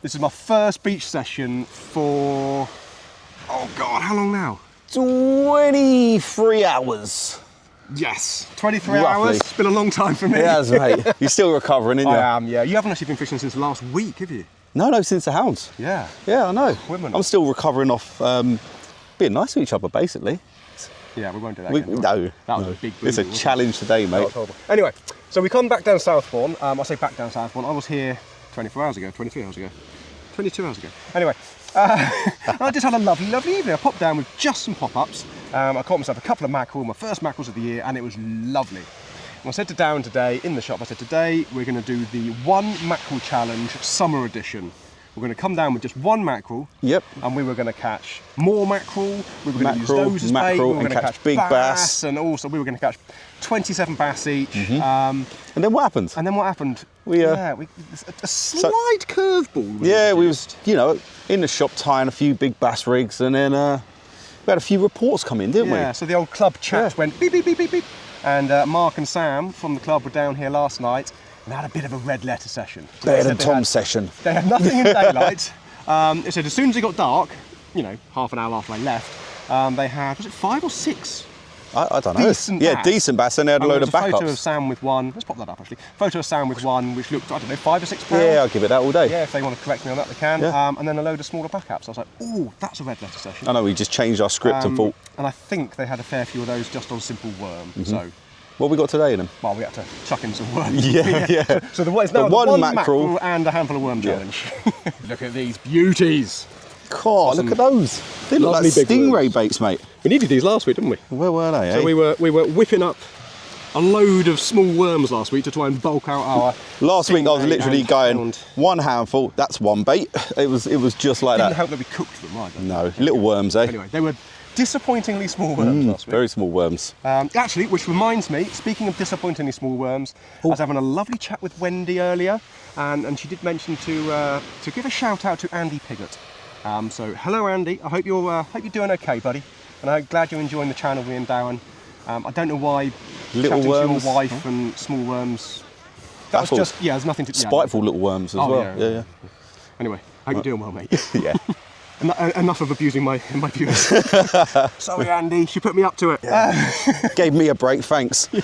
This is my first beach session for, oh God, how long now? 23 hours. Yes, 23 Roughly. hours. It's been a long time for me. It has, mate. You're still recovering, aren't you? I am, yeah. You haven't actually been fishing since last week, have you? No, since the hounds. Yeah. Yeah, I know. Women. I'm still recovering off being nice to each other, basically. Yeah, we won't do that again. No. That was a big It's a challenge today, mate. Anyway, so we come back down Southbourne. I say back down Southbourne. I was here 24 hours ago, 23 hours ago, 22 hours ago. Anyway, I just had a lovely, lovely evening. I popped down with just some pop-ups. I caught myself a couple of mackerel, my first mackerels of the year, and it was lovely. And I said to Darren today in the shop, I said, today we're going to do the 1 mackerel challenge summer edition. We're going to come down with just 1 mackerel. Yep. And we were going to catch more mackerel. We were going to use those as bait. We were going to catch big bass. And also we were going to catch 27 bass each. And then what happened? A slight curveball. We was, you know, in the shop tying a few big bass rigs, and then we had a few reports come in, didn't we? Yeah, so the old club chat went beep, beep, beep, beep, beep. And Mark and Sam from the club were down here last night and had a bit of a red letter session. Better than Tom's session. They had nothing in daylight. They said as soon as it got dark, you know, half an hour after I left, they had, was it 5 or 6? I don't know. Decent bass. Decent bass, and they had a load of backups. Photo of Sam with one. Let's pop that up actually. Photo of Sam with one, which looked, I don't know, 5 or 6 pounds. Yeah, I'll give it that all day. Yeah, if they want to correct me on that, they can. Yeah. And then a load of smaller backups. I was like, oh, that's a red letter session. I know, we just changed our script and thought. And I think they had a fair few of those just on simple worm. So. What have we got today then? Well, we had to chuck in some worms. Yeah. So it's now the one mackerel and a handful of worm challenge. Look at these beauties. God, look at those. They look like stingray baits, mate. We needed these last week, didn't we? Where were they, So we were whipping up a load of small worms last week to try and bulk out our Last week I was literally going 1 handful, that's 1 bait. It was just like that. Didn't help that we cooked them either. No, little worms, eh? Anyway, they were disappointingly small worms last week. Very small worms. Actually, which reminds me, speaking of disappointingly small worms, I was having a lovely chat with Wendy earlier, and she did mention to give a shout out to Andy Piggott. So hello Andy, I hope you're doing okay, buddy, and I'm glad you're enjoying the channel with me and Darren. I don't know why little chatting worms. to your wife and small worms. That was just there's nothing to spiteful little worms as well. Yeah. Anyway, hope you're doing well, mate. Yeah. Enough of abusing my viewers. Sorry, Andy, she put me up to it. Yeah. Gave me a break, thanks. So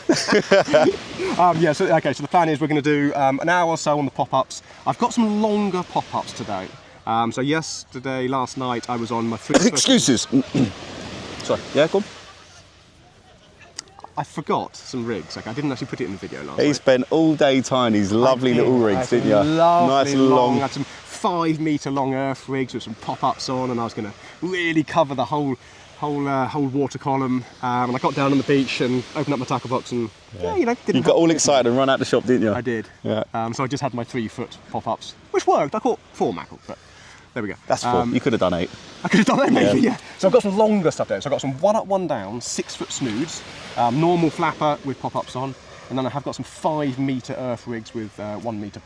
the plan is we're going to do an hour or so on the pop-ups. I've got some longer pop-ups today. So last night, I was on my 3 Excuses. Sorry, yeah, go on. I forgot some rigs. I didn't actually put it in the video last night. He spent all day tying these lovely little rigs, didn't you? Nice and long. I had some 5 metre long earth rigs with some pop-ups on, and I was going to really cover the whole water column. And I got down on the beach and opened up my tackle box and you got all excited and run out the shop, didn't you? I did. Yeah. So I just had my 3-foot pop-ups, which worked. I caught 4 mackerel, but there we go. That's 4. You could have done 8. I could have done 8 maybe, yeah. So I've got some longer stuff down. So I've got some 1 up, 1 down, 6-foot snoods, normal flapper with pop-ups on. And then I have got some 5 metre earth rigs with 1 metre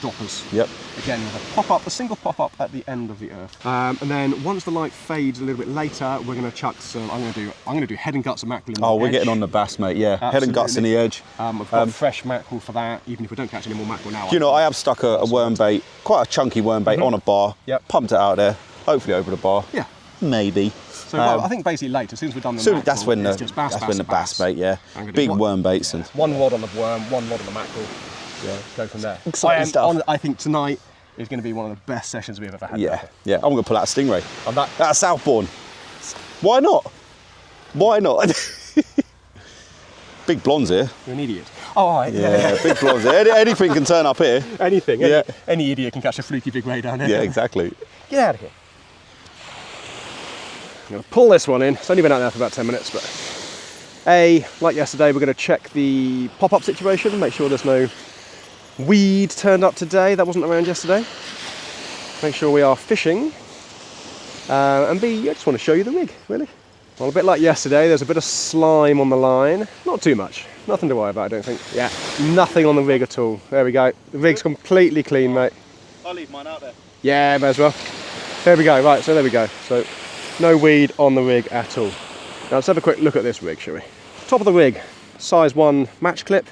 droppers. Yep. Again, with a pop-up, a single pop-up at the end of the earth. And then once the light fades a little bit later, we're going to chuck some. I'm going to do head and guts of mackerel in the edge. We're getting on the bass, mate. Yeah, absolutely. Head and guts in the edge. We've got fresh mackerel for that, even if we don't catch any more mackerel now. Do you know, I have stuck a worm bait, quite a chunky worm bait on a bar. Yep. Pumped it out there. Hopefully over the bar. Yeah. Maybe. So I think basically late, as soon as we're done the mackerel, that's when the bass bait, yeah. Big worm baits. And 1 rod on the worm, 1 rod on the mackerel. Yeah, go from there. Exciting stuff. I think tonight is going to be one of the best sessions we've ever had. Yeah, yeah. I'm going to pull out a stingray. Out of Southbourne. Why not? Why not? Big blondes here. You're an idiot. Oh, all right. Yeah, big blondes here. Anything can turn up here. Anything. Any idiot can catch a fluky big ray down here. Yeah, exactly. Get out of here. I'm going to pull this one in. It's only been out there for about 10 minutes, but like yesterday, we're going to check the pop-up situation, make sure there's no weed turned up today. That wasn't around yesterday. Make sure we are fishing. And B, I just want to show you the rig, really. Well, a bit like yesterday, there's a bit of slime on the line. Not too much. Nothing to worry about, I don't think. Yeah, nothing on the rig at all. There we go. The rig's completely clean, mate. I'll leave mine out there. Yeah, may as well. There we go. Right, so there we go. So no weed on the rig at all. Now let's have a quick look at this rig, shall we? Top of the rig, size 1 match clip,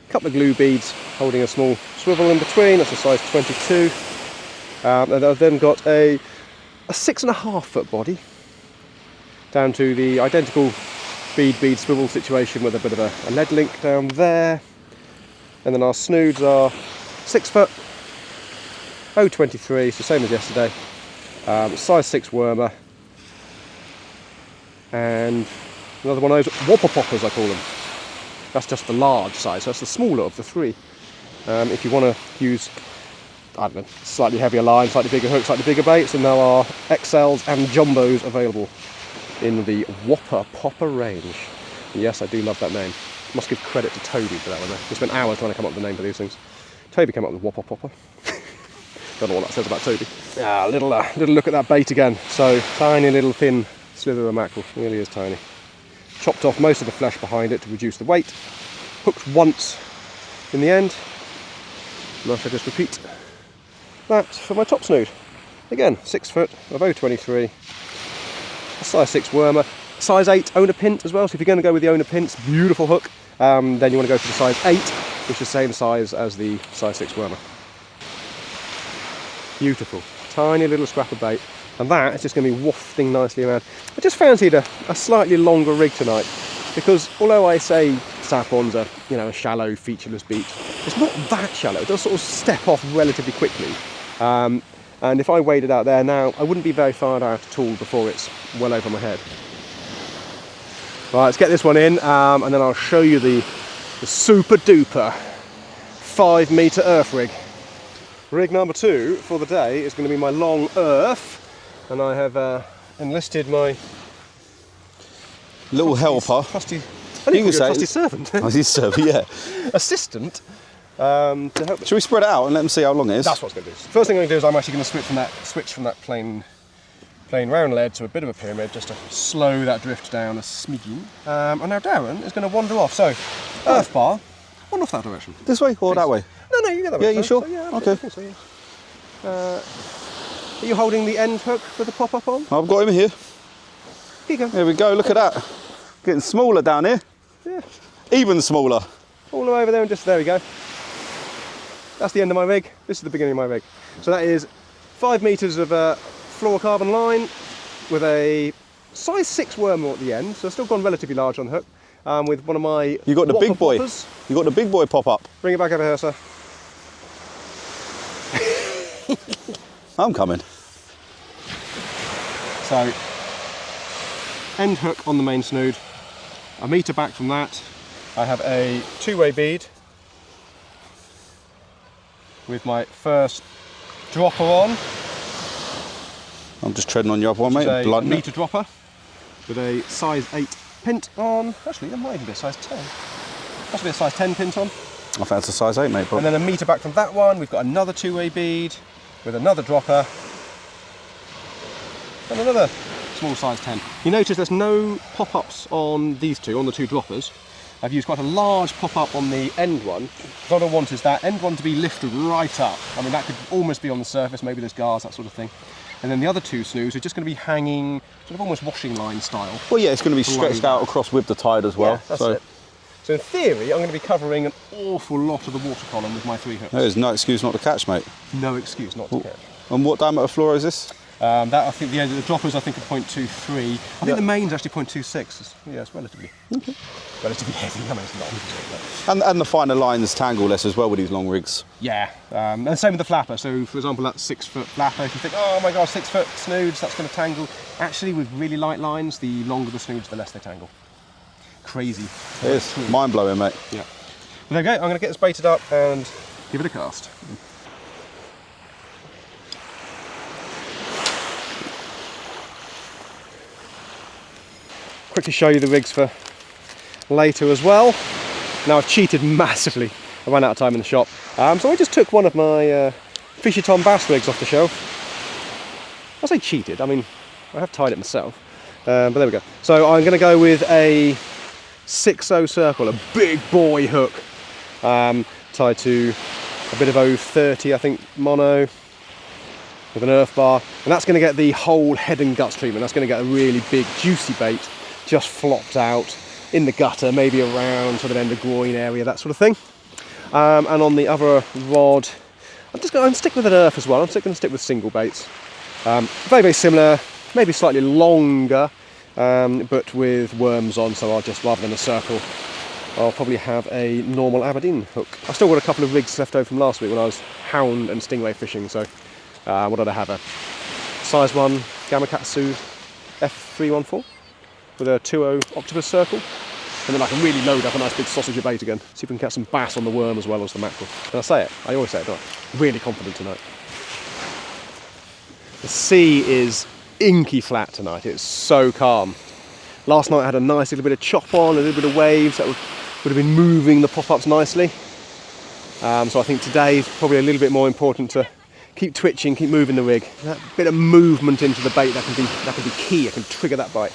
a couple of glue beads holding a small swivel in between, that's a size 22. And I've then got a 6.5 foot body down to the identical bead swivel situation with a bit of a lead link down there. And then our snoods are 6 foot, 0.23, so same as yesterday. Size 6 wormer. And another one of those whopper poppers, I call them. That's just the large size, so that's the smaller of the three. If you want to use, I don't know, slightly heavier line, slightly bigger hook, slightly bigger baits, and there are XLs and Jumbos available in the Whopper Popper range. And yes, I do love that name. Must give credit to Toby for that one there. We spent hours trying to come up with the name for these things. Toby came up with Whopper Popper. Don't know what that says about Toby. Little look at that bait again. So, tiny little thin slither of mackerel. Really is tiny. Chopped off most of the flesh behind it to reduce the weight. Hooked once in the end. And I shall just repeat that for my top snood. Again, 6 foot of 0.23. A size 6 wormer. Size 8 owner pint as well, so if you're going to go with the owner pints, beautiful hook, then you want to go for the size 8, which is the same size as the size 6 wormer. Beautiful, tiny little scrap of bait, and that is just going to be wafting nicely around. I just fancied a slightly longer rig tonight, because although I say Southbourne's a shallow, featureless beach, it's not that shallow. It does sort of step off relatively quickly. And if I waded out there now, I wouldn't be very far out at all before it's well over my head. Right, let's get this one in, and then I'll show you the super duper 5 metre earth rig. Rig number 2 for the day is going to be my long earth, and I have enlisted my little helper. Trusty servant. Oh, he's servant, yeah. Assistant to help me. Should we spread it out and let them see how long it is? That's what I'm going to do. First thing I'm going to do is I'm actually going to switch from that plain round lead to a bit of a pyramid, just to slow that drift down a smidgen. And now Darren is going to wander off. So, earth bar, wander off that direction. This way or that way? No, you go that way. Yeah, you sure? So, yeah, okay. I think so, yeah. Are you holding the end hook with the pop-up on? I've got him here. Here you go. There we go, look at that. Getting smaller down here. Yeah. Even smaller. All the way over there and just, there we go. That's the end of my rig. This is the beginning of my rig. So that is 5 metres of fluorocarbon line with a size 6 wormer at the end, so I've still gone relatively large on the hook, with one of my You got the big boy. poppers. You got the big boy pop up. Bring it back over here, sir. I'm coming. So, end hook on the main snood. A metre back from that, I have a 2-way bead with my first dropper on. I'm just treading on your other one, mate. A metre dropper with a size 8 pint on. Actually, that might even be a size 10. Must be a size 10 pint on. I think it's a size 8, mate. But... And then a metre back from that one, we've got another 2-way bead with another dropper and another small size 10. You notice there's no pop-ups on these two, on the two droppers. I've used quite a large pop-up on the end one. What I want is that end one to be lifted right up. I mean, that could almost be on the surface, maybe there's guards, that sort of thing. And then the other two snoods are just going to be hanging, sort of almost washing line style. Well, yeah, it's going to be stretched out across with the tide as well. Yeah, that's it. So in theory, I'm going to be covering an awful lot of the water column with my 3 hooks. There's no excuse not to catch, mate. No excuse not to catch. And what diameter fluoro is this? That I think the droppers I think are 0.23. I think the main's actually 0.26. Yeah, it's relatively heavy. I mean, it's not. And the finer lines tangle less as well with these long rigs. Yeah, and the same with the flapper. So for example, that 6 foot flapper, if you think, oh my gosh, 6 foot snoods, that's going to tangle. Actually, with really light lines, the longer the snoods, the less they tangle. Crazy. It is mind blowing, mate. Yeah. Well, there we go. I'm going to get this baited up and give it a cast. Quickly show you the rigs for later as well. Now I've cheated massively. I ran out of time in the shop. So I just took one of my Fishy bass rigs off the shelf. I say cheated, I mean, I have tied it myself. But there we go. So I'm going to go with a 6.0 circle, a big boy hook, tied to a bit of 0.30, I think, mono, with an earth bar. And that's going to get the whole head and guts treatment. That's going to get a really big, juicy bait just flopped out in the gutter, maybe around sort of end of groin area, that sort of thing. And on the other rod, I'm just going to stick with an earth as well. I'm going to stick with single baits. Very, very similar, maybe slightly longer, but with worms on, so I'll just, rather than a circle, I'll probably have a normal Aberdeen hook. I've still got a couple of rigs left over from last week when I was hound and stingray fishing, so what did I have? A size 1 Gamakatsu F314 with a 2.0 octopus circle. And then I can really load up a nice big sausage of bait again. See if we can catch some bass on the worm as well as the mackerel. And I say it, I always say it, don't I? Really confident tonight. The sea is inky flat tonight, it's so calm. Last night I had a nice little bit of chop on, a little bit of waves that would have been moving the pop-ups nicely. So I think today is probably a little bit more important to keep twitching, keep moving the rig. That bit of movement into the bait, that can be key, I can trigger that bite.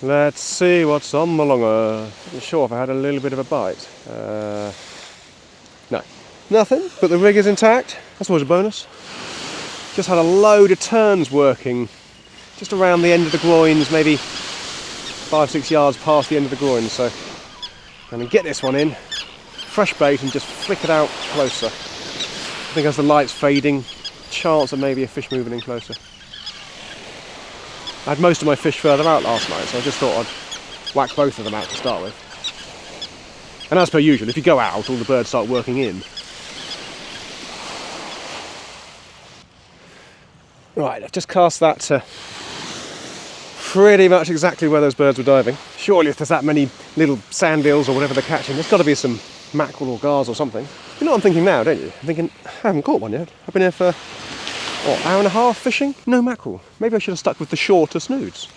Let's see what's on the longer. I'm sure if I had a little bit of a bite. No, nothing, but the rig is intact. That's always a bonus. Just had a load of turns working just around the end of the groins, maybe 5-6 yards past the end of the groins. So I'm going to get this one in, fresh bait, and just flick it out closer. I think as the light's fading, chance of maybe a fish moving in closer. I had most of my fish further out last night, so I just thought I'd whack both of them out to start with. And as per usual, if you go out, all the birds start working in. Right, I've just cast that to pretty much exactly where those birds were diving. Surely if there's that many little sand eels or whatever they're catching, there's got to be some mackerel or gars or something. You know what I'm thinking now, don't you? I'm thinking, I haven't caught one yet. I've been here for what, hour and a half fishing? No mackerel. Maybe I should have stuck with the shorter snoods.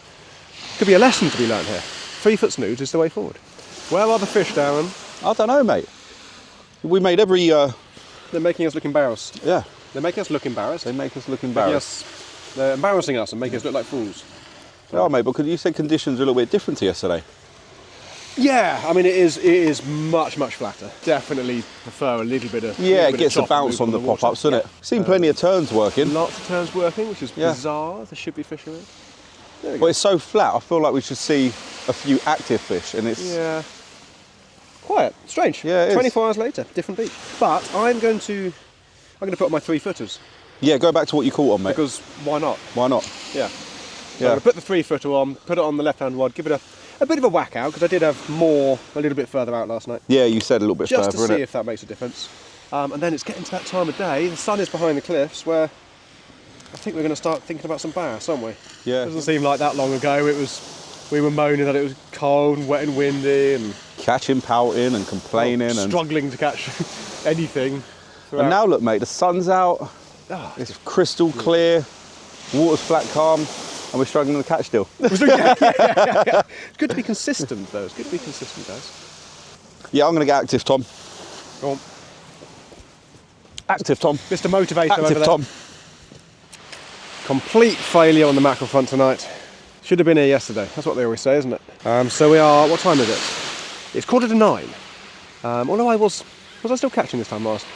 Could be a lesson to be learned here. 3-foot snoods is the way forward. Where are the fish, Darren? I don't know, mate. We made every... They're making us look embarrassed. Yeah. They're making us look embarrassed. They make us look embarrassed. They're embarrassing us and making us look like fools. Oh, mate, but you said conditions are a little bit different to yesterday. Yeah, I mean it is much flatter. Definitely prefer a little bit of it gets a bounce on the pop-ups, doesn't it? Seen plenty of turns working. Lots of turns working, which is bizarre. There should be fish in it. But it's so flat. I feel like we should see a few active fish, and it's quiet, strange. Yeah, it is. 24 hours later, different beach. But I'm going to put on my 3-footers. Yeah, go back to what you caught on, mate. Because why not? Why not? Yeah. So I'm going to put the 3-footer on, put it on the left-hand rod, give it a bit of a whack out, because I did have more a little bit further out last night. Yeah, you said a little bit just further, to see if that makes a difference. And then it's getting to that time of day, the sun is behind the cliffs, where I think we're going to start thinking about some bass, aren't we? Yeah. It doesn't seem like that long ago. We were moaning that it was cold and wet and windy and catching, pouting and complaining and struggling to catch anything. And now look, mate, the sun's out. It's crystal clear, water's flat calm, and we're struggling to catch still. Yeah. It's good to be consistent, though. It's good to be consistent, guys. Yeah, I'm going to get active, Tom. Go on. Active, Tom. Mr. Motivator active, over there. Tom. Complete failure on the mackerel front tonight. Should have been here yesterday. That's what they always say, isn't it? So we are, what time is it? It's 8:45. Although was I still catching this time last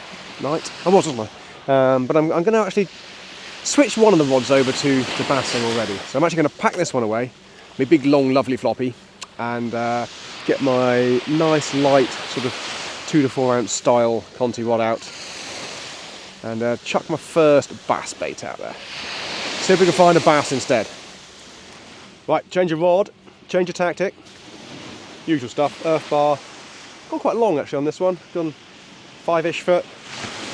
night? I was, wasn't I? But I'm going to actually switch one of the rods over to bassing already. So I'm actually going to pack this one away, my big, long, lovely floppy, and get my nice, light, sort of 2 to 4 ounce style Conti rod out, and chuck my first bass bait out there. See if we can find a bass instead. Right, change your rod, change your tactic. Usual stuff, earth bar. Gone quite long actually on this one, done 5-ish foot.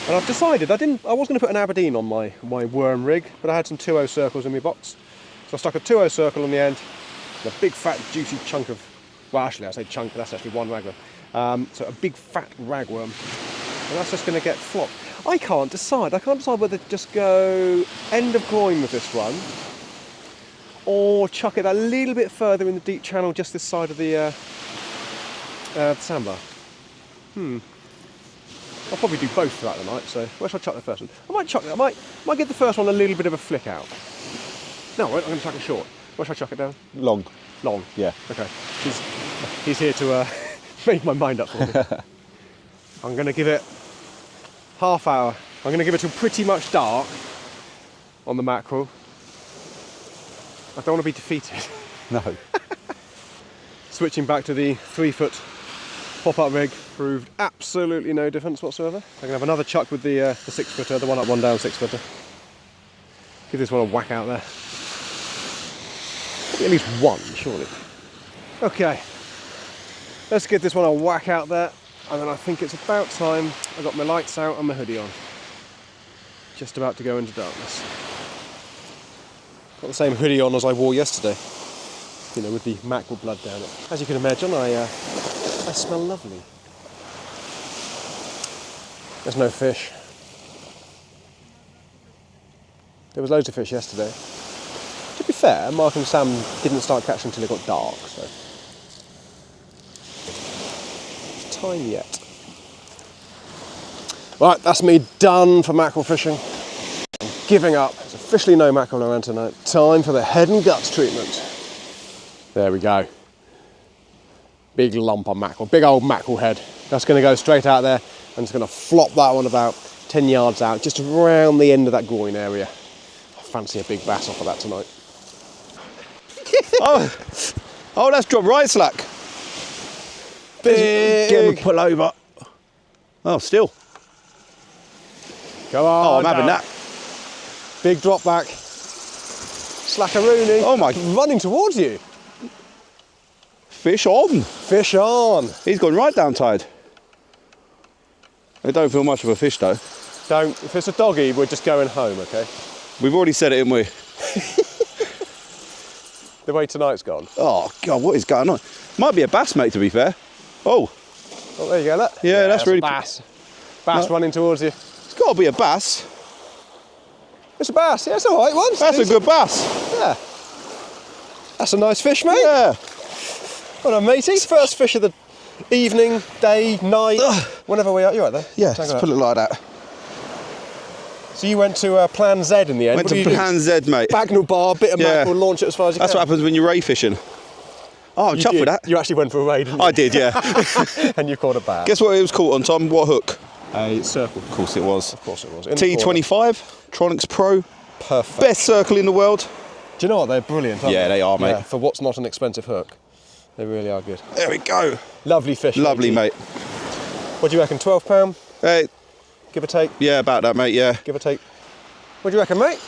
And I've decided I was going to put an Aberdeen on my worm rig, but I had some 2.0 circles in my box. So I stuck a 2.0 circle on the end, and a big fat juicy chunk of, well actually I say chunk, but that's actually one ragworm. So a big fat ragworm, and that's just going to get flopped. I can't decide whether to just go end of groin with this one, or chuck it a little bit further in the deep channel just this side of the sandbar. I'll probably do both throughout the night, so where should I chuck the first one? I might give the first one a little bit of a flick out. No, I'm going to chuck it short. Where should I chuck it down? Long. Long? Yeah. Okay. He's here to make my mind up for me. I'm going to give it half hour. I'm going to give it till pretty much dark on the mackerel. I don't want to be defeated. No. Switching back to the 3-foot Pop-up rig proved absolutely no difference whatsoever. I'm going to have another chuck with the 6-footer, the one up, one down 6-footer. Give this one a whack out there. Probably at least one, surely. Okay, let's give this one a whack out there, and then I think it's about time I got my lights out and my hoodie on. Just about to go into darkness. Got the same hoodie on as I wore yesterday, you know, with the mackerel blood down it. As you can imagine, I smell lovely. There's no fish. There was loads of fish yesterday. To be fair, Mark and Sam didn't start catching until it got dark, so it's time yet. Right, that's me done for mackerel fishing. I'm giving up. There's officially no mackerel around tonight. Time for the head and guts treatment. There we go. Big lump of mackerel, big old mackerel head. That's going to go straight out there. I'm just going to flop that one about 10 yards out, just around the end of that groin area. I fancy a big bass off of that tonight. Oh, that's dropped right slack. Big. Get him to pull over. Oh, still. Come on. Oh, I'm having that. Big drop back. Slackaroony. Oh my. Running towards you. Fish on. Fish on. He's gone right down tide. I don't feel much of a fish though. Don't. If it's a doggy, we're just going home, okay? We've already said it, haven't we? The way tonight's gone. Oh God, what is going on? Might be a bass, mate, to be fair. Oh. Oh, there you go, look. Yeah, that's really... a bass. Bass running towards you. It's got to be a bass. It's a bass, yeah, it's all right one. That's a good bass. Yeah. That's a nice fish, mate. Yeah. Well done, matey. First fish of the evening, day, night, whenever we are. You right there? Yeah, let's put it like that. So you went to Plan Z in the end. Went to Plan Z, mate. Bagnall bar, bit of mackerel, launch it as far as you That's can. what happens when you're ray fishing. Oh, I'm chuffed with that. You actually went for a raid, didn't you? I did, yeah. And you caught a bass. Guess what it was caught on, Tom? What hook? A circle. Of course it was. Of course it was. T25, Tronics Pro. Perfect. Best circle in the world. Do you know what? They're brilliant, aren't Yeah, they are, mate. Yeah, for what's not an expensive hook. They really are good. There we go. Lovely fish. Lovely, mate. What do you reckon? 12 £? Hey. Give or take? Yeah, about that, mate, yeah. Give or take. What do you reckon, mate?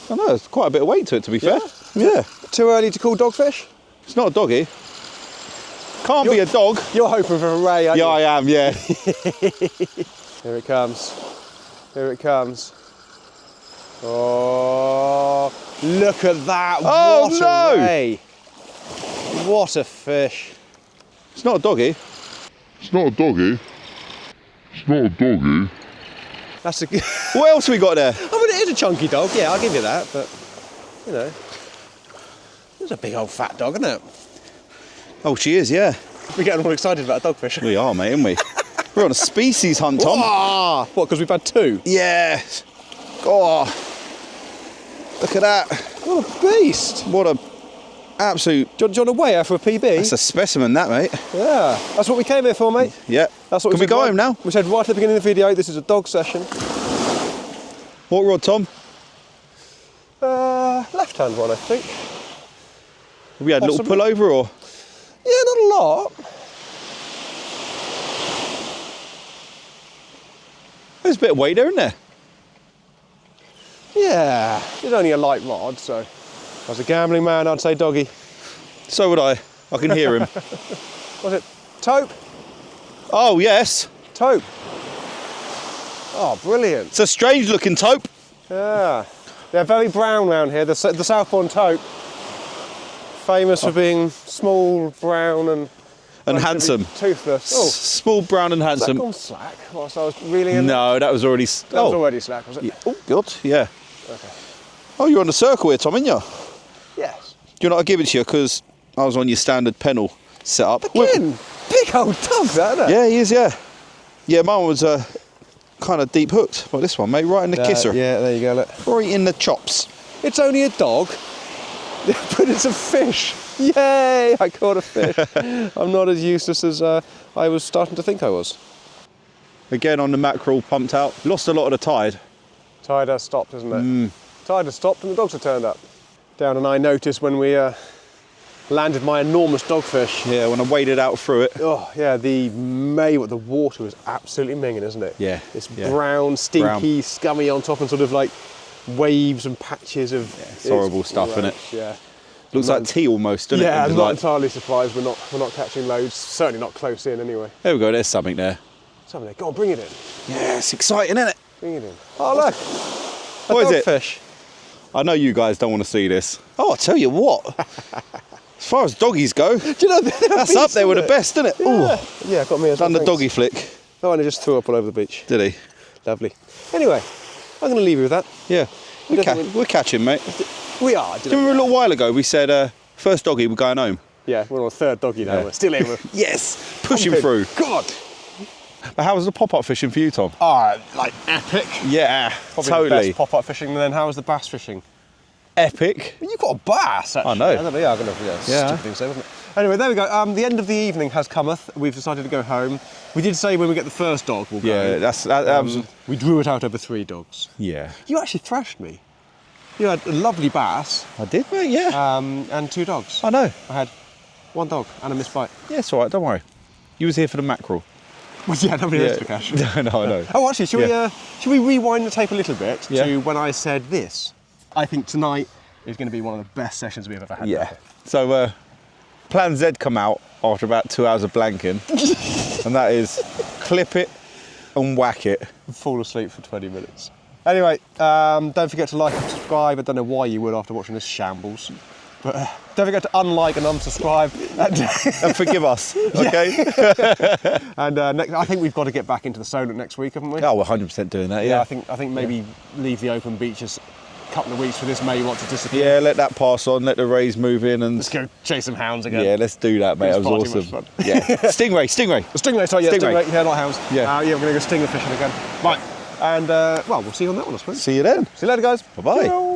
I know, there's quite a bit of weight to it, to be fair. Yeah. Too early to call dogfish? It's not a doggy. Can't be a dog. You're hoping for a ray, aren't you? Yeah, I am, yeah. Here it comes. Here it comes. Oh, look at that. Oh, what no. a ray. What a fish. It's not a doggy. It's not a doggy. It's not a doggy. That's a. What else we got there? I mean, it is a chunky dog. Yeah, I'll give you that. But you know, it's a big old fat dog, isn't it? Oh, she is, yeah. We're getting all excited about a dogfish. We are, mate, aren't we? We're on a species hunt, Tom. Ah, what? Because we've had two. Yeah. Oh, look at that. What a beast. What a absolute... Do you want to weigh her for a PB? That's a specimen, that, mate. Yeah, that's what we came here for, mate. Yeah. That's what Can we go home now? We said right at the beginning of the video, this is a dog session. What rod, Tom? Left-hand one, I think. Have we had a little pullover, or...? Yeah, not a lot. There's a bit of weight there, isn't there? Yeah, it's only a light rod, so as a gambling man, I'd say doggy. So would I. I can hear him. Was it taupe? Oh, yes. Taupe. Oh, brilliant. It's a strange looking taupe. Yeah, they're very brown round here. The Southbourne taupe, famous for being small, brown, and handsome. Toothless. Oh, Small, brown, and has that handsome. gone slack whilst I was reeling in? No, that was already. That was already slack, was it? Yeah. Oh, God, yeah. Okay. Oh, you're on the circle here, Tom, aren't you? Yes. Do you know what I give it to you? Because I was on your standard pennel setup. Again, big old dog, that, isn't it? Yeah, he is, yeah. Yeah, mine was kind of deep hooked. Well, this one, mate, right in the kisser. Yeah, there you go, look. Right in the chops. It's only a dog, but it's a fish. Yay, I caught a fish. I'm not as useless as I was starting to think I was. Again on the mackerel, pumped out. Lost a lot of the tide. Tide has stopped, isn't it? Tide has stopped and the dogs have turned up. Darren and I noticed when we landed my enormous dogfish. Yeah, when I waded out through it. Oh yeah, the water was absolutely minging, isn't it? Yeah, It's yeah. brown, stinky, scummy on top, and sort of like waves and patches of. It's horrible stuff, isn't it? Yeah. Looks like tea almost, doesn't it? Yeah, I'm Just not like- entirely surprised we're not catching loads. Certainly not close in, anyway. There we go. There's something there. Something there. Go on, bring it in. Yeah, it's exciting, isn't it? Bring it in. Oh look, What is it? dogfish. I know you guys don't want to see this. Oh, I'll tell you what. As far as doggies go, Do you know that's up there with the best, isn't it? Yeah, yeah, got me as well. Done the thanks. doggy flick, Oh, and I just threw up all over the beach. did he? Lovely. Anyway, I'm going to leave you with that. Yeah. We We're, definitely- we're catching, mate. We are. Do you remember a little while ago we said, first doggy, we're going home? Yeah, we're on a third doggy now. Yeah. We're still in. Yes! Pushing through. God. But how was the pop-up fishing for you, Tom? Ah, like epic. Yeah, Probably the totally. best pop-up fishing. And then how was the bass fishing? Epic. You got a bass, actually. I know. Yeah, I'm going to. Yeah. Stupid thing to say, wasn't it? Anyway, there we go. The end of the evening has cometh. We've decided to go home. We did say when we get the first dog, we'll go. Yeah, that was... We drew it out over 3 dogs. Yeah. You actually thrashed me. You had a lovely bass I did, mate, yeah. and 2 dogs. I know. I had 1 dog and a missed bite. Yeah, it's all right, don't worry. You was here for the mackerel. Well, yeah, nobody else Yeah. took Ash. No, I know. Oh, actually, should we rewind the tape a little bit Yeah. to when I said this? I think tonight is going to be one of the best sessions we've ever had. Yeah. So, Plan Z come out after about 2 hours of blanking, and that is clip it and whack it. Fall asleep for 20 minutes. Anyway, don't forget to like and subscribe. I don't know why you would after watching this shambles. But don't forget to unlike and unsubscribe. And forgive us, okay? And I think we've got to get back into the solar next week, haven't we? Oh, we're 100% doing that, Yeah, yeah. I think maybe leave the open beaches a couple of weeks for this May want to disappear. Yeah, let that pass on, let the rays move in, and Let's go chase some hounds again. yeah, let's do that, mate. That It's was far too much awesome. fun. Yeah, stingray. The stingray, sorry, yeah, Stingray. stingray, yeah, not hounds. Yeah. Yeah, we're going to go stinger fishing again. Right, and well, we'll see you on that one, I suppose. See you then. See you later, guys. Bye-bye. Ciao.